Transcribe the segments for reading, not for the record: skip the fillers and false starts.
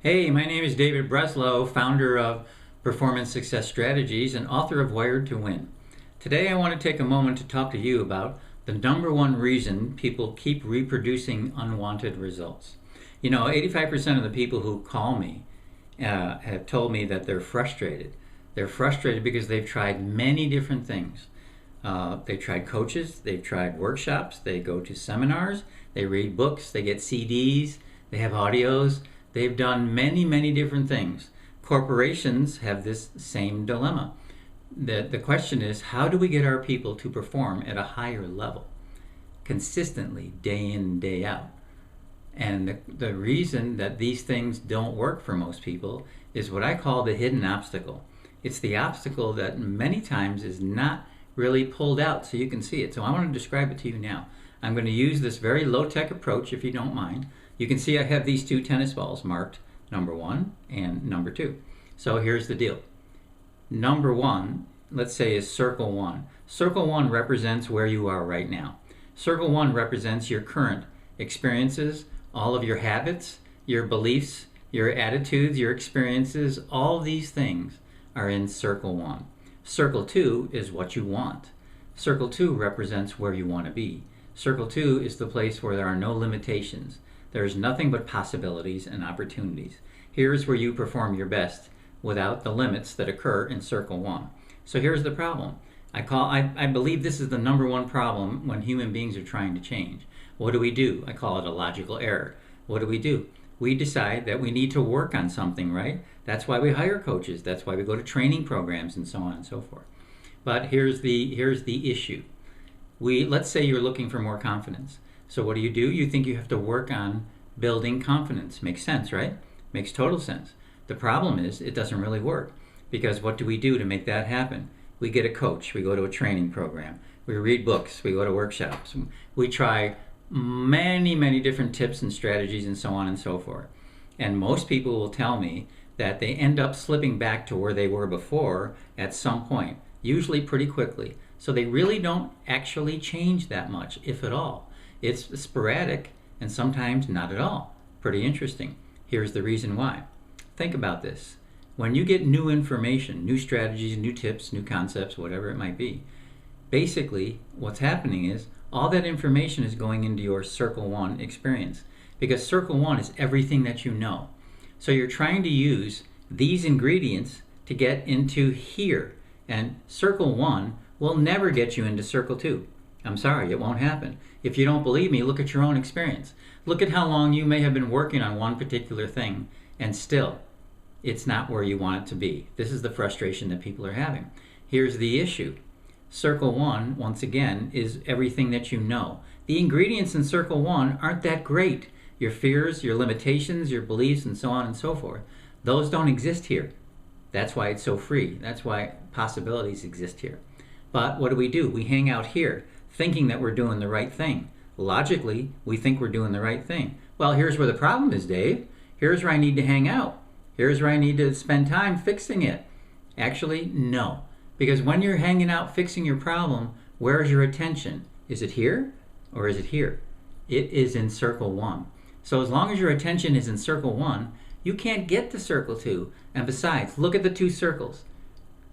Hey, my name is David Breslow, founder of Performance Success Strategies and author of Wired to Win. Today I want to take a moment to talk to you about the number one reason people keep reproducing unwanted results. 85% of the people who call me have told me that they're frustrated. They're frustrated because they've tried many different things. They've tried coaches, they've tried workshops, they go to seminars, they read books, they get CDs, they have audios. They've done many, many different things. Corporations have this same dilemma. The question is, how do we get our people to perform at a higher level, consistently, day in, day out? And the reason that these things don't work for most people is what I call the hidden obstacle. It's the obstacle that many times is not really pulled out so you can see it. So I want to describe it to you now. I'm going to use this very low-tech approach, if you don't mind. You can see I have these two tennis balls marked, number 1 and number 2. So here's the deal. Number 1, let's say, is circle 1. Circle 1 represents where you are right now. Circle 1 represents your current experiences, all of your habits, your beliefs, your attitudes, your experiences. All these things are in circle 1. Circle 2 is what you want. Circle 2 represents where you want to be. Circle 2 is the place where there are no limitations. There's nothing but possibilities and opportunities. Here's where you perform your best without the limits that occur in circle 1. So here's the problem. I believe this is the number one problem when human beings are trying to change. What do? I call it a logical error. What do? We decide that we need to work on something, right? That's why we hire coaches. That's why we go to training programs and so on and so forth. But here's the issue. Let's say you're looking for more confidence. So what do? You think you have to work on building confidence. Makes sense, right? Makes total sense. The problem is it doesn't really work, because what do we do to make that happen? We get a coach, we go to a training program, we read books, we go to workshops, we try many, many different tips and strategies and so on and so forth. And most people will tell me that they end up slipping back to where they were before at some point, usually pretty quickly. So they really don't actually change that much, if at all. It's sporadic and sometimes not at all. Pretty interesting. Here's the reason why. Think about this. When you get new information, new strategies, new tips, new concepts, whatever it might be, basically what's happening is all that information is going into your circle 1 experience, because circle 1 is everything that you know. So you're trying to use these ingredients to get into here, and circle 1 will never get you into circle 2. I'm sorry, it won't happen. If you don't believe me, look at your own experience. Look at how long you may have been working on one particular thing, and still, it's not where you want it to be. This is the frustration that people are having. Here's the issue. Circle 1, once again, is everything that you know. The ingredients in circle 1 aren't that great. Your fears, your limitations, your beliefs, and so on and so forth. Those don't exist here. That's why it's so free. That's why possibilities exist here. But what do? We hang out here, thinking that we're doing the right thing. Logically, we think we're doing the right thing. Well, here's where the problem is, Dave. Here's where I need to hang out. Here's where I need to spend time fixing it. Actually, no. Because when you're hanging out fixing your problem, where's your attention? Is it here or is it here? It is in circle 1. So as long as your attention is in circle 1, you can't get to circle 2. And besides, look at the two circles.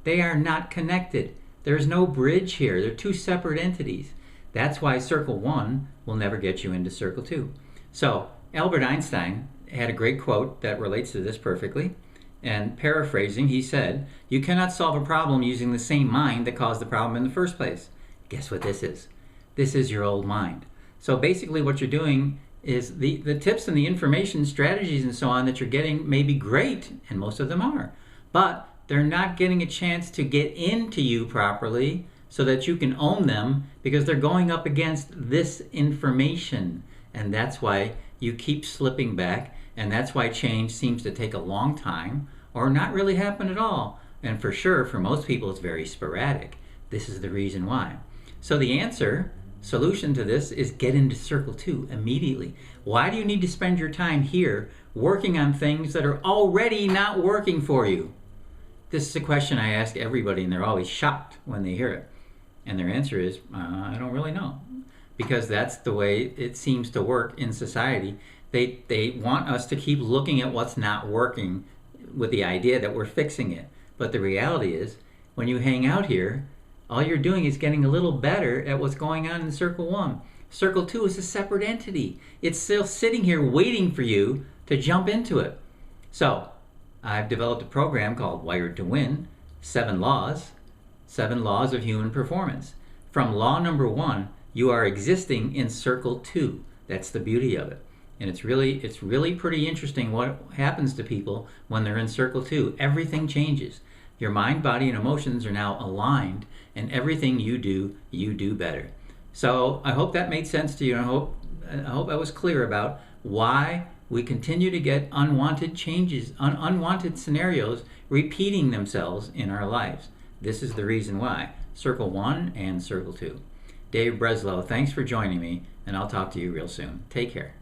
They are not connected. There's no bridge here. They're two separate entities. That's why circle 1 will never get you into circle 2. So Albert Einstein had a great quote that relates to this perfectly. And paraphrasing, he said, "You cannot solve a problem using the same mind that caused the problem in the first place." Guess what this is? This is your old mind. So basically what you're doing is the tips and the information, strategies and so on that you're getting may be great, and most of them are. But they're not getting a chance to get into you properly so that you can own them, because they're going up against this information. And that's why you keep slipping back, and that's why change seems to take a long time or not really happen at all. And for sure, for most people, it's very sporadic. This is the reason why. So the solution to this is get into circle 2 immediately. Why do you need to spend your time here working on things that are already not working for you? This is a question I ask everybody, and they're always shocked when they hear it. And their answer is, I don't really know. Because that's the way it seems to work in society. They want us to keep looking at what's not working with the idea that we're fixing it. But the reality is, when you hang out here, all you're doing is getting a little better at what's going on in Circle 1. Circle 2 is a separate entity. It's still sitting here waiting for you to jump into it. So, I've developed a program called Wired to Win, 7 laws of human performance. From law number 1, you are existing in Circle 2. That's the beauty of it. And it's really pretty interesting what happens to people when they're in Circle 2. Everything changes. Your mind, body, and emotions are now aligned, and everything you do better. So I hope that made sense to you, and I hope I was clear about why we continue to get unwanted changes, unwanted scenarios repeating themselves in our lives. This is the reason why. Circle 1 and Circle 2. Dave Breslow, thanks for joining me, and I'll talk to you real soon. Take care.